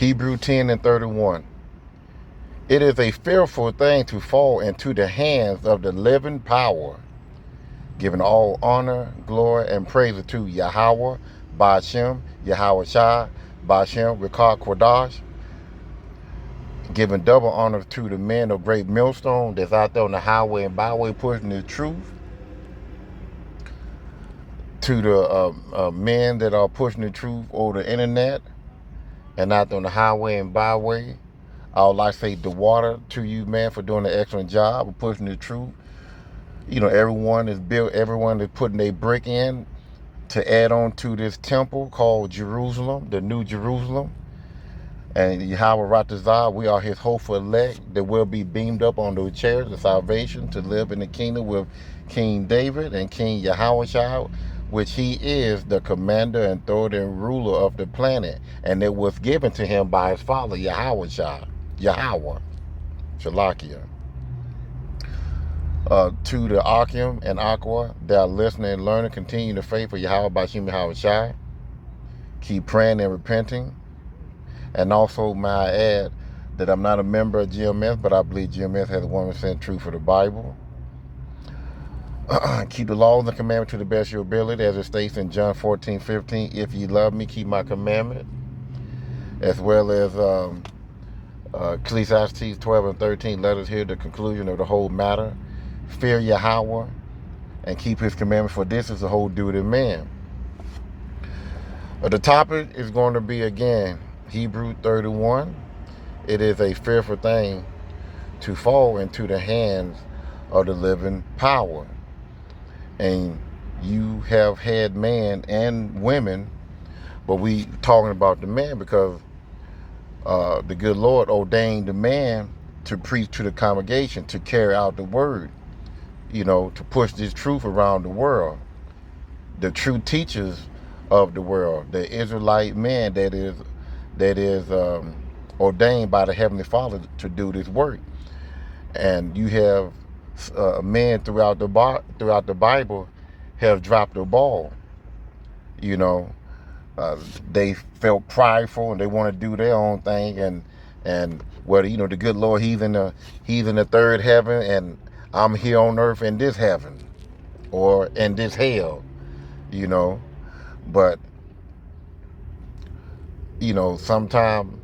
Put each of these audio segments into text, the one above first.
Hebrew 10 and 31. It is a fearful thing to fall into the hands of the living power, giving all honor, glory, and praise to Yahweh, Ba'ashem, Yahweh Shai, Ba'ashem, Rikah Quadash, giving double honor to the men of great millstone that's out there on the highway and byway pushing the truth, to the men that are pushing the truth over the internet and out there on the highway and byway. I would like to say the water to you, man, for doing an excellent job of pushing the truth. You know, everyone is putting a brick in to add on to this temple called Jerusalem, the New Jerusalem. And Yahweh Ratazah, we are his hopeful elect that will be beamed up on those chairs of salvation to live in the kingdom with King David and King Yahushua, which he is the commander and authority and ruler of the planet. And it was given to him by his father, Yahushua, Yahweh, Shalakia. To the Akim and Aqua that are listening and learning, continue to faith for Yahweh Bashim Yahushua. Keep praying and repenting. And also, may I add that I'm not a member of GMS, but I believe GMS has 1% truth for the Bible. Keep the laws and commandments to the best of your ability, as it states in John 14:15. If ye love me, keep my commandment. As well as Ecclesiastes 12 and 13. Let us hear the conclusion of the whole matter. Fear Yahweh and keep his commandments, for this is the whole duty of man. The topic is going to be, again, Hebrew 31. It is a fearful thing to fall into the hands of the living power. And you have had men and women, but we talking about the man because the good Lord ordained the man to preach to the congregation, to carry out the word, you know, to push this truth around the world. The true teachers of the world, the Israelite man that is ordained by the Heavenly Father to do this work. And you have men throughout the Bible have dropped the ball. You know, they felt prideful and they want to do their own thing, and whether, you know, the good Lord, he's in the third heaven and I'm here on earth in this heaven or in this hell, you know. But you know, sometimes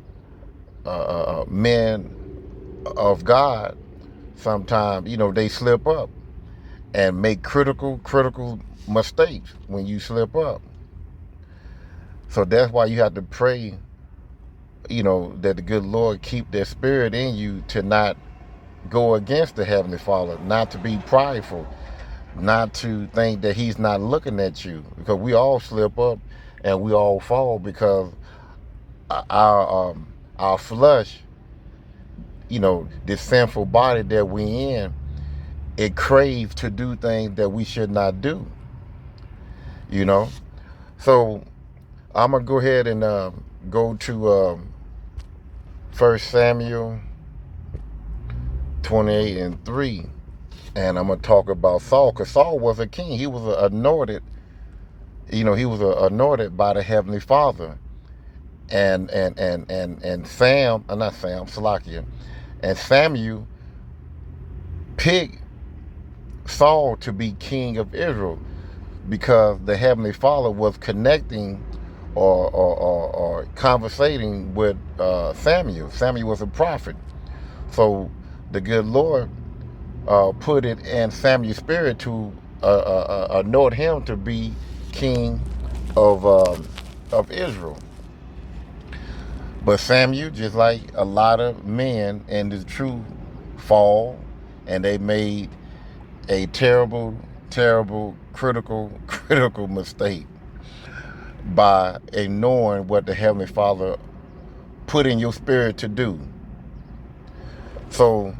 men of God, sometimes, you know, they slip up and make critical mistakes when you slip up. So that's why you have to pray, you know, that the good Lord keep that spirit in you to not go against the Heavenly Father, not to be prideful, not to think that he's not looking at you, because we all slip up and we all fall because our flesh, you know, this sinful body that we in, it craves to do things that we should not do, you know. So I'm gonna go ahead and go to 1 Samuel 28 and 3, and I'm gonna talk about Saul, because Saul was a king. He was anointed, you know, he was anointed by the Heavenly Father. And Salakia, and Samuel picked Saul to be king of Israel because the Heavenly Father was connecting or conversating with Samuel. Samuel was a prophet. So the good Lord put it in Samuel's spirit to anoint him to be king of Israel. But Samuel, just like a lot of men in the truth, fall, and they made a terrible, critical mistake by ignoring what the Heavenly Father put in your spirit to do. So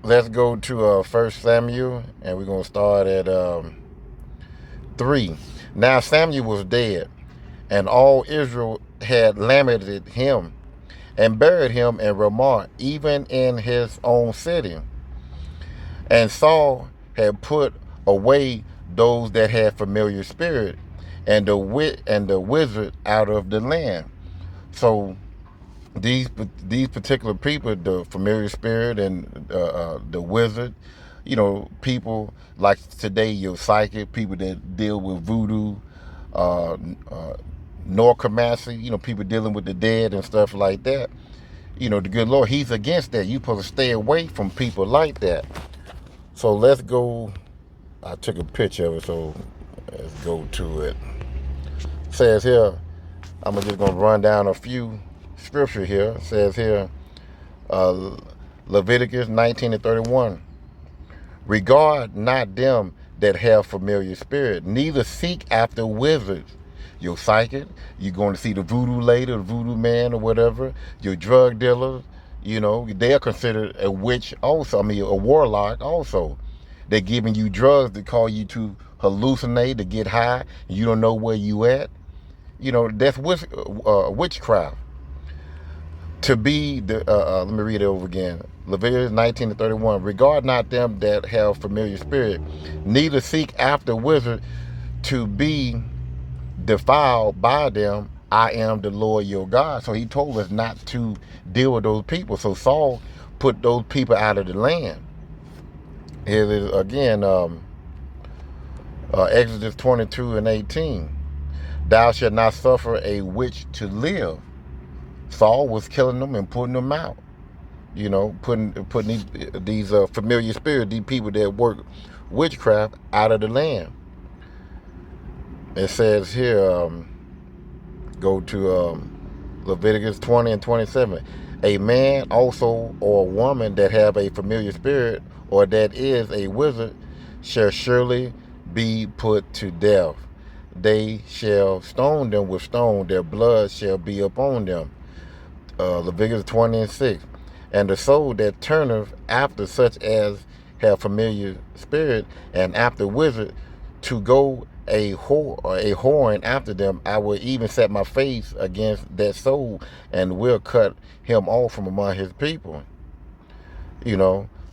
let's go to 1 Samuel, and we're going to start at 3. Now Samuel was dead, and all Israel had lamented him and buried him in Ramah, even in his own city. And Saul had put away those that had familiar spirit and the wizard out of the land. So these these particular people, the familiar spirit and the wizard, people like today, your psychic, people that deal with voodoo, uh, uh, necromancy, people dealing with the dead and stuff like that. The good Lord, He's against that. You supposed to stay away from people like that. So let's go. I took a picture of it, so let's go to it. It says here, I'm just gonna run down a few scripture here. It says here, uh, Leviticus 19:31. Regard not them that have familiar spirit, neither seek after wizards. Your psychic, you're going to see the voodoo lady, the voodoo man, or whatever. Your drug dealers, they are considered a witch also. I mean, a warlock also. They're giving you drugs to call you to hallucinate, to get high, and you don't know where you at. That's witchcraft. To be the let me read it over again. Leviticus 19:31. Regard not them that have familiar spirit, neither seek after wizards to be defiled by them. I am the Lord your God. So He told us not to deal with those people. So Saul put those people out of the land. Here it is again, Exodus 22:18. Thou shalt not suffer a witch to live. Saul was killing them and putting them out. Putting these familiar spirits, these people that work witchcraft, out of the land. It says here, go to Leviticus 20:27. A man also or a woman that have a familiar spirit or that is a wizard shall surely be put to death. They shall stone them with stone, their blood shall be upon them. Leviticus 20:6. And the soul that turneth after such as have familiar spirit and after wizard to go a whoring after them, I will even set my face against that soul and will cut him off from among his people.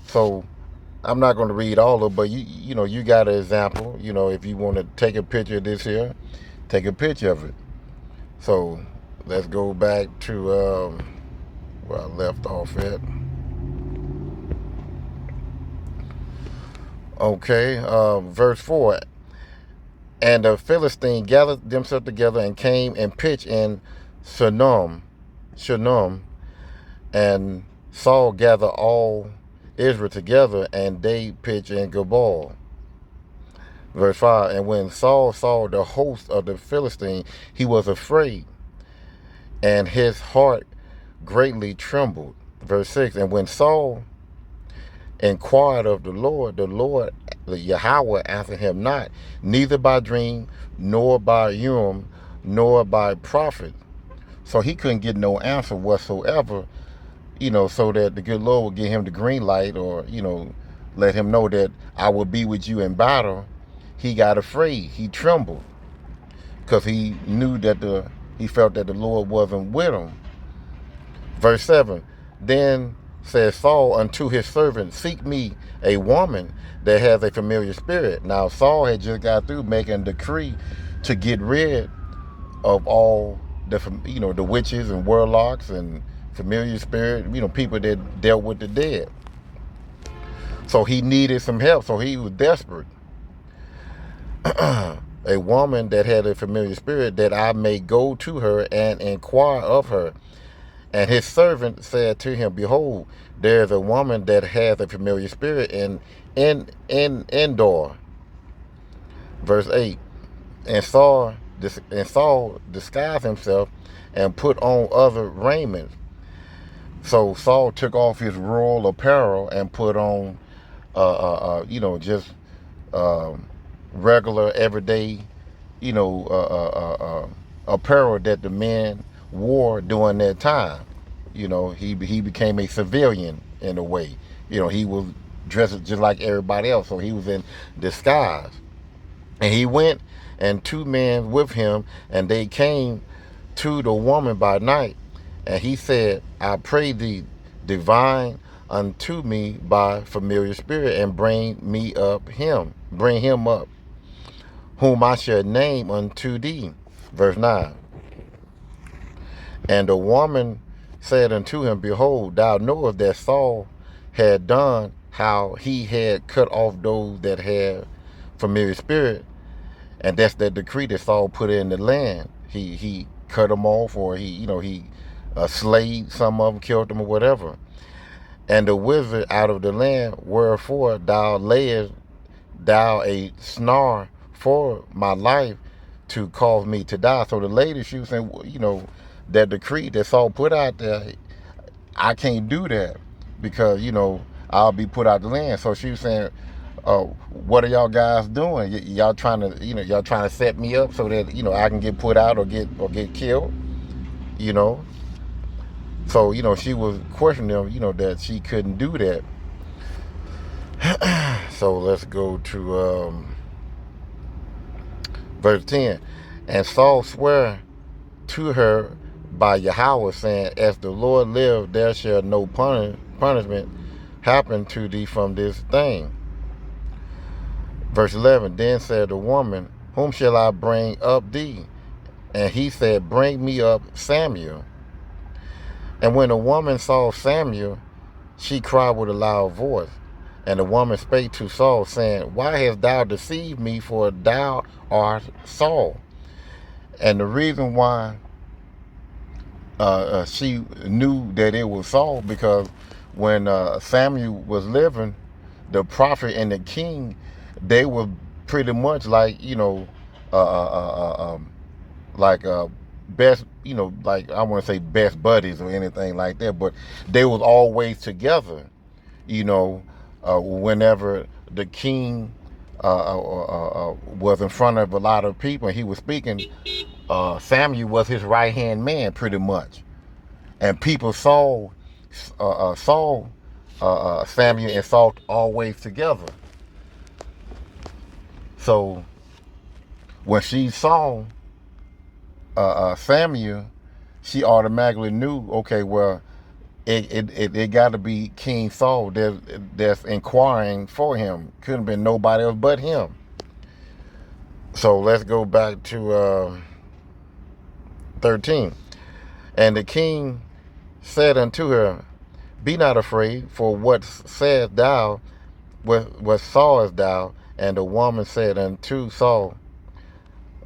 So I'm not going to read all of it, but you got an example. If you want to take a picture of this here, take a picture of it. So let's go back to where I left off at. Okay, verse 4. And the Philistine gathered themselves together and came and pitched in Shunem, and Saul gathered all Israel together, and they pitched in Gilboa. Verse 5. And when Saul saw the host of the Philistine, he was afraid, and his heart greatly trembled. Verse 6. And when Saul inquired of the Lord, the Yahweh answered him not, neither by dream, nor by Urim, nor by prophet. So he couldn't get no answer whatsoever, so that the good Lord would give him the green light, or, let him know that I will be with you in battle. He got afraid. He trembled because he knew that he felt that the Lord wasn't with him. Verse 7. Then says Saul unto his servant, seek me a woman that has a familiar spirit. Now Saul had just got through making a decree to get rid of all the witches and warlocks and familiar spirit, people that dealt with the dead. So he needed some help. So he was desperate. A woman that had a familiar spirit, that I may go to her and inquire of her. And his servant said to him, behold, there is a woman that has a familiar spirit in Endor. Verse 8. And Saul disguised himself and put on other raiment. So Saul took off his royal apparel and put on, just regular, everyday, apparel that the men wore during that time. He became a civilian in a way. He was dressed just like everybody else, so he was in disguise. And he went, and two men with him, and they came to the woman by night. And he said, I pray thee, divine unto me by familiar spirit, and bring him up, whom I shall name unto thee. Verse 9. And the woman said unto him, Behold, thou knowest that Saul had done how he had cut off those that had familiar spirit, and that's that decree that Saul put in the land. He cut them off, or he slayed some of them, killed them, or whatever. And the wizard out of the land, wherefore thou layest thou a snare for my life to cause me to die. So the lady, she was saying, that decree that Saul put out there, I can't do that because, I'll be put out the land. So she was saying, what are y'all guys doing? Y'all trying to set me up so that, I can get put out or get killed, you know? So, she was questioning them, that she couldn't do that. So let's go to verse 10. And Saul sware to her by Yahweh, saying, As the Lord live, there shall no punishment happen to thee from this thing. Verse 11. Then said the woman, Whom shall I bring up thee? And he said, Bring me up Samuel. And when the woman saw Samuel, she cried with a loud voice. And the woman spake to Saul, saying, Why hast thou deceived me? For thou art Saul. And the reason why she knew that it was Saul, because when Samuel was living, the prophet and the king, they were pretty much like, best, like, I want to say best buddies or anything like that, but they was always together, whenever the king was in front of a lot of people and he was speaking, Samuel was his right-hand man pretty much. And people saw Samuel and Saul always together. So when she saw Samuel, she automatically knew, okay, well, it got to be King Saul that's inquiring for him. Couldn't have been nobody else but him. So let's go back to 13. And the king said unto her, Be not afraid, for what saidst thou, what sawest thou? And the woman said unto Saul,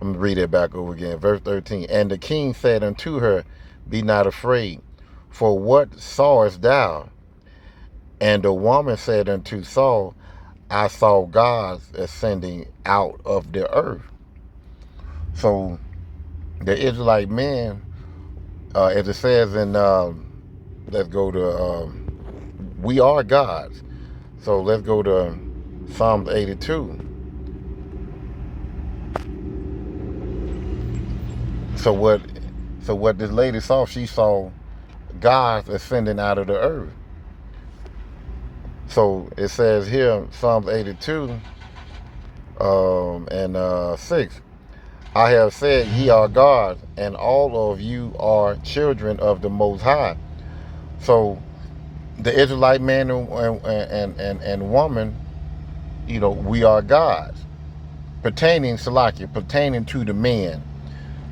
I'm going to read it back over again, verse 13. And the king said unto her, Be not afraid, for what sawest thou? And the woman said unto Saul, I saw gods ascending out of the earth. So the Israelite men, as it says in, let's go to, we are gods. So let's go to Psalms 82. So what this lady saw, she saw gods ascending out of the earth. So it says here, Psalms 82 and 6. I have said, ye are gods, and all of you are children of the Most High. So the Israelite man and woman, we are gods, pertaining to the man,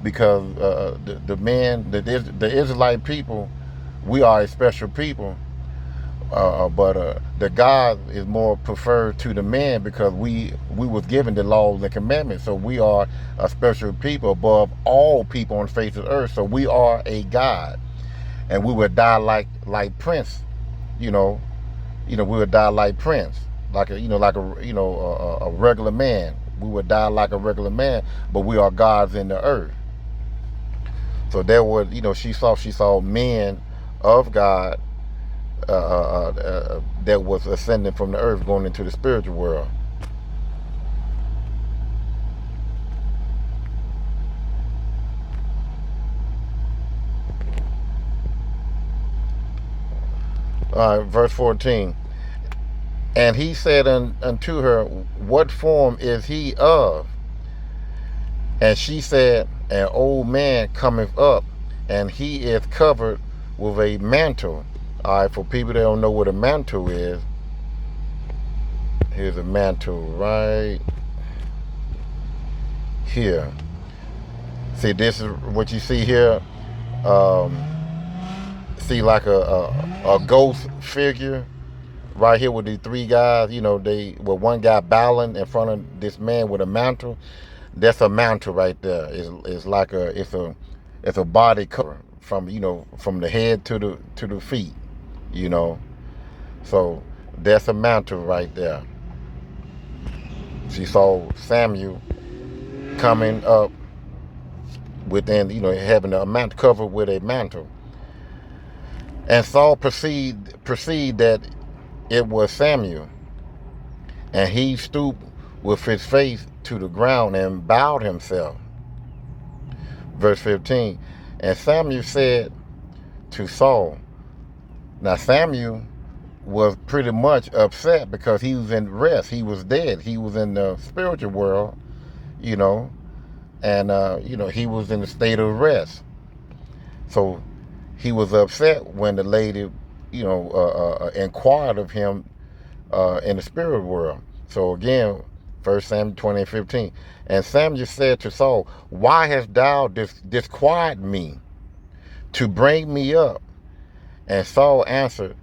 because the Israelite people, we are a special people, but the God is more preferred to the man, because we was given the laws and commandments. So we are a special people above all people on the face of the earth. So we are a God, and we would die like Prince, we would die like Prince, like a regular man. We would die like a regular man, but we are gods in the earth. So there was, she saw men of God that was ascending from the earth, going into the spiritual world. All right, verse 14. And he said unto her, What form is he of? And she said, An old man cometh up, and he is covered with a mantle. All right, for people that don't know what a mantle is, here's a mantle right here. See, this is what you see here. see like a ghost figure right here with these three guys. You know, one guy bowing in front of this man with a mantle. That's a mantle right there. It's like it's a body cover from, from the head to the feet. You know, so that's a mantle right there. She saw Samuel coming up within, having a mantle covered with a mantle. And Saul perceived that it was Samuel. And he stooped with his face to the ground and bowed himself. Verse 15. And Samuel said to Saul. Now Samuel was pretty upset because he was in rest. He was dead. He was in the spiritual world, and he was in a state of rest. So he was upset when the lady, inquired of him in the spirit world. So again, 1 Samuel 20:15. And Samuel said to Saul, why hast thou disquieted me to bring me up? And Saul answered,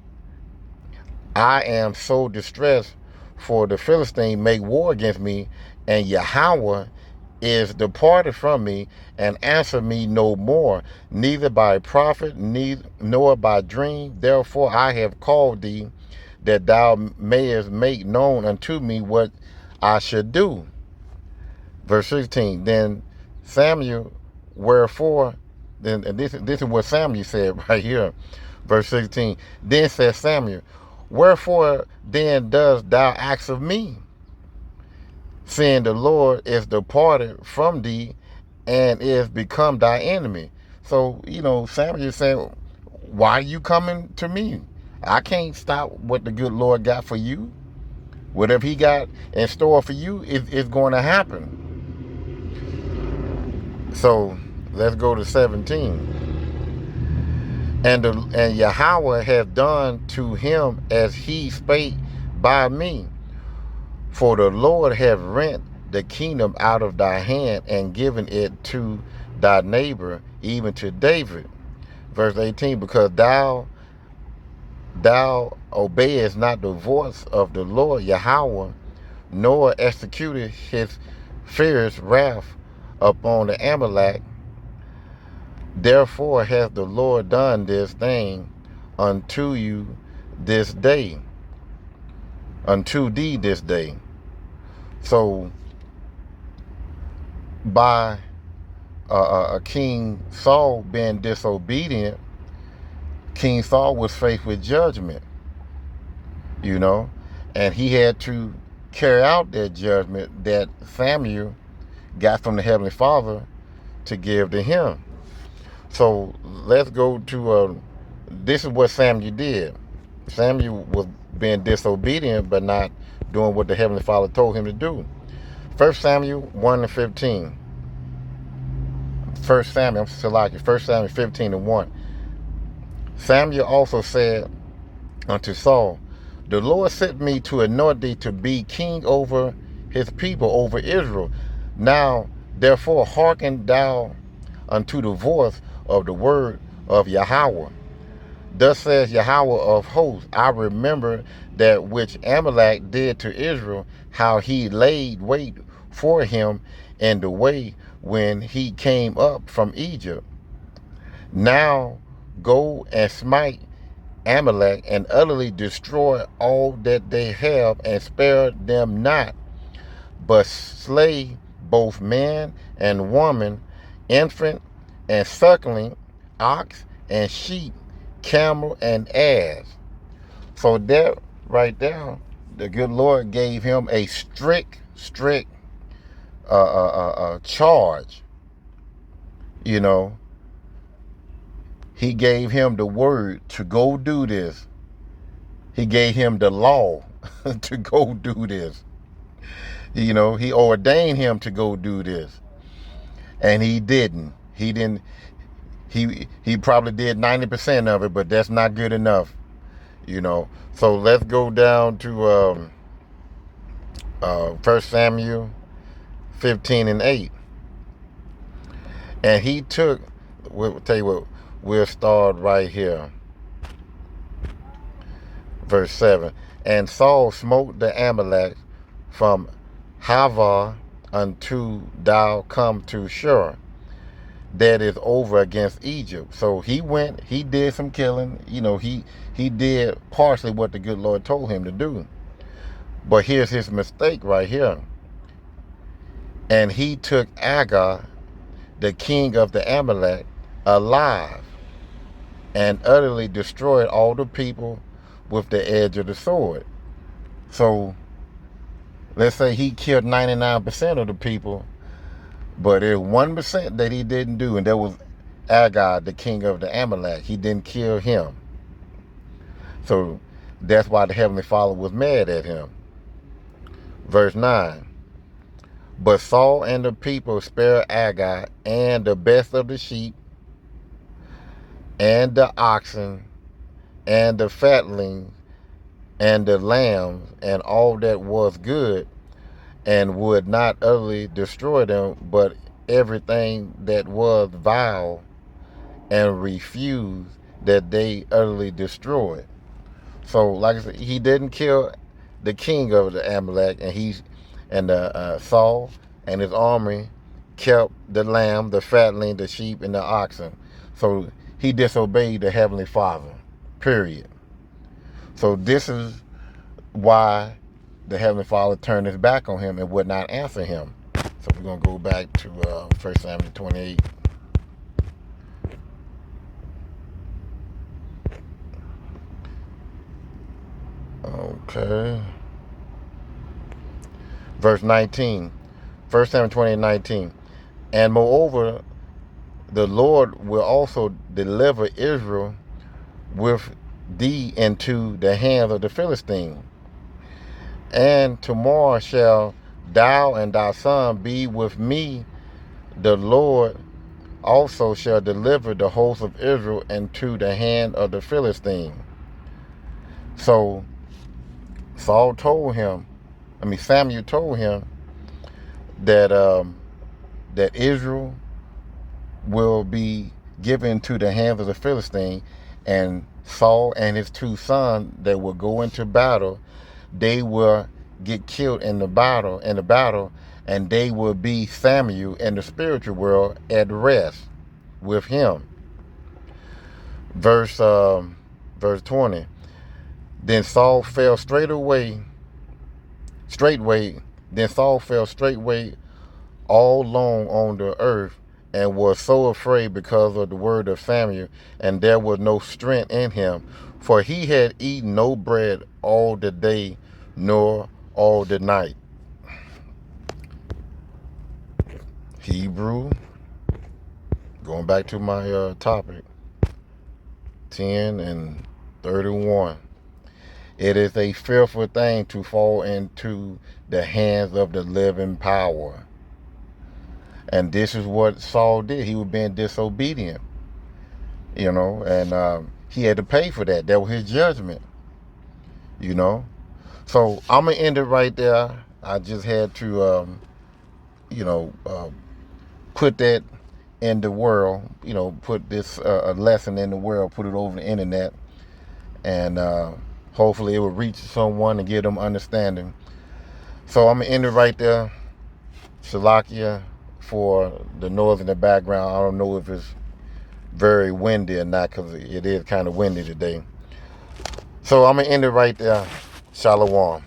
I am so distressed, for the Philistine make war against me, and Yahweh is departed from me, and answer me no more, neither by prophet, nor by dream. Therefore I have called thee, that thou mayest make known unto me what I should do. Verse 16. Then Samuel, wherefore, and this is what Samuel said right here. Verse 16. Then said Samuel, wherefore then dost thou ask of me, seeing the Lord is departed from thee, and is become thy enemy? So, Samuel said, why are you coming to me? I can't stop what the good Lord got for you. Whatever he got in store for you is going to happen. So let's go to 17. And Yahweh hath done to him as he spake by me. For the Lord hath rent the kingdom out of thy hand, and given it to thy neighbor, even to David. Verse 18. Because thou obeyest not the voice of the Lord Yahweh, nor executed his fierce wrath upon the Amalek. Therefore hath the Lord done this thing unto you this day, unto thee this day. So by King Saul being disobedient, King Saul was faced with judgment, and he had to carry out that judgment that Samuel got from the Heavenly Father to give to him. So let's go to, this is what Samuel did. Samuel was being disobedient, but not doing what the Heavenly Father told him to do. 1 Samuel 1:15. 1 Samuel 15:1. Samuel also said unto Saul, the Lord sent me to anoint thee to be king over his people, over Israel. Now, therefore, hearken thou unto the voice of the word of Yahweh. Thus says Yahweh of hosts, I remember that which Amalek did to Israel, how he laid wait for him in the way when he came up from Egypt. Now go and smite Amalek, and utterly destroy all that they have, and spare them not, but slay both man and woman, infant and suckling, ox and sheep, camel and ass. So that right there, the good Lord gave him a strict charge. He gave him the word to go do this. He gave him the law to go do this. He ordained him to go do this. And he didn't. He probably did 90% of it, but that's not good enough. So let's go down to 1 Samuel 15:8. And he took, we'll tell you what, we'll start right here. Verse 7. And Saul smote the Amalekites from Havar unto thou come to Shur, that is over against Egypt. So he went, he did some killing. He did partially what the good Lord told him to do. But here's his mistake right here. And he took Agag, the king of the Amalek, alive, and utterly destroyed all the people with the edge of the sword. So let's say he killed 99% of the people, but there's 1% that he didn't do, and that was Agag, the king of the Amalek. He didn't kill him. So that's why the Heavenly Father was mad at him. Verse 9. But Saul and the people spared Agag and the best of the sheep and the oxen and the fatlings and the lambs and all that was good, and would not utterly destroy them, but everything that was vile, and refused that they utterly destroyed. So, like I said, he didn't kill the king of the Amalek, and Saul and his army kept the lamb, the fatling, the sheep, and the oxen. So he disobeyed the Heavenly Father, period. So this is why the Heavenly Father turned his back on him and would not answer him. So we're going to go back to 1 Samuel 28. Okay. Verse 19. 1 Samuel 28:19. And moreover, the Lord will also deliver Israel with thee into the hands of the Philistines. And tomorrow shall thou and thy son be with me. The Lord also shall deliver the host of Israel into the hand of the Philistines. So Samuel told him that that Israel will be given to the hands of the Philistines, and Saul and his two sons that will go into battle, they will get killed in the battle, and they will be Samuel in the spiritual world at rest with him. Verse 20. Then Saul fell straightway all alone on the earth, and was so afraid because of the word of Samuel, and there was no strength in him, for he had eaten no bread all the day nor all the night. Hebrew, going back to my topic, 10 and 31. It is a fearful thing to fall into the hands of the living power. And this is what Saul did. He was being disobedient, and he had to pay for that. That was his judgment, So I'm going to end it right there. I just had to, put that in the world, put this lesson in the world, put it over the internet, and hopefully it will reach someone and give them understanding. So I'm going to end it right there. Shalakia for the noise in the background. I don't know if it's very windy or not, because it is kind of windy today. So I'm going to end it right there. Shalom.